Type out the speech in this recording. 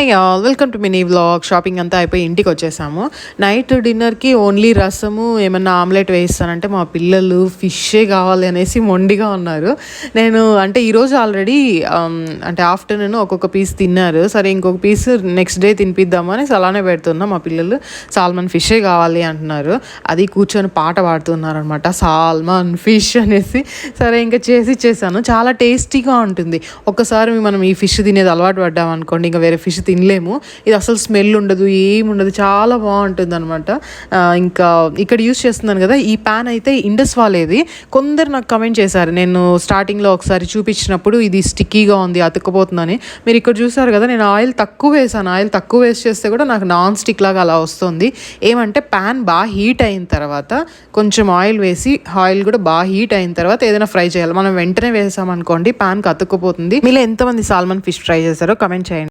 High all welcome to mini vlog. Shopping అంతా అయిపోయి ఇంటికి వచ్చేసాము. నైట్ డిన్నర్కి ఓన్లీ రసము ఏమన్నా ఆమ్లెట్ వేయిస్తానంటే మా పిల్లలు ఫిషే కావాలి అనేసి మొండిగా ఉన్నారు. నేను అంటే ఈరోజు ఆల్రెడీ అంటే ఆఫ్టర్నూన్ ఒక్కొక్క పీస్ తిన్నారు. సరే ఇంకొక పీస్ నెక్స్ట్ డే తినిపిద్దాము అనేసి అలానే పెడుతున్నా. మా పిల్లలు సాల్మన్ ఫిషే కావాలి అంటున్నారు. అది కూర్చొని పాట పాడుతున్నారు అనమాట, సాల్మన్ ఫిష్ అనేసి. సరే ఇంకా చేసి ఇచ్చేసాను. చాలా టేస్టీగా ఉంటుంది. ఒక్కసారి మనం ఈ ఫిష్ తినేది అలవాటు పడ్డాం అనుకోండి, ఇంకా వేరే ఫిష్ తినలేము. ఇది అసలు స్మెల్ ఉండదు, ఏముండదు, చాలా బాగుంటుంది అనమాట. ఇంకా ఇక్కడ యూస్ చేస్తున్నాను కదా, ఈ ప్యాన్ అయితే ఇండస్ వాళ్ళేది. కొందరు నాకు కమెంట్ చేశారు, నేను స్టార్టింగ్లో ఒకసారి చూపించినప్పుడు ఇది స్టిక్కీగా ఉంది, అతుక్కపోతుందని. మీరు ఇక్కడ చూసారు కదా, నేను ఆయిల్ తక్కువ వేసాను. ఆయిల్ తక్కువ వేస్ట్ చేస్తే కూడా నాకు నాన్ స్టిక్ లాగా అలా వస్తుంది. ఏమంటే ప్యాన్ బాగా హీట్ అయిన తర్వాత కొంచెం ఆయిల్ వేసి, ఆయిల్ కూడా బాగా హీట్ అయిన తర్వాత ఏదైనా ఫ్రై చేయాలి. మనం వెంటనే వేసామనుకోండి ప్యాన్కి అతుక్కుపోతుంది. మీలో ఎంతమంది సాల్మన్ ఫిష్ ట్రై చేశారో కమెంట్ చేయండి.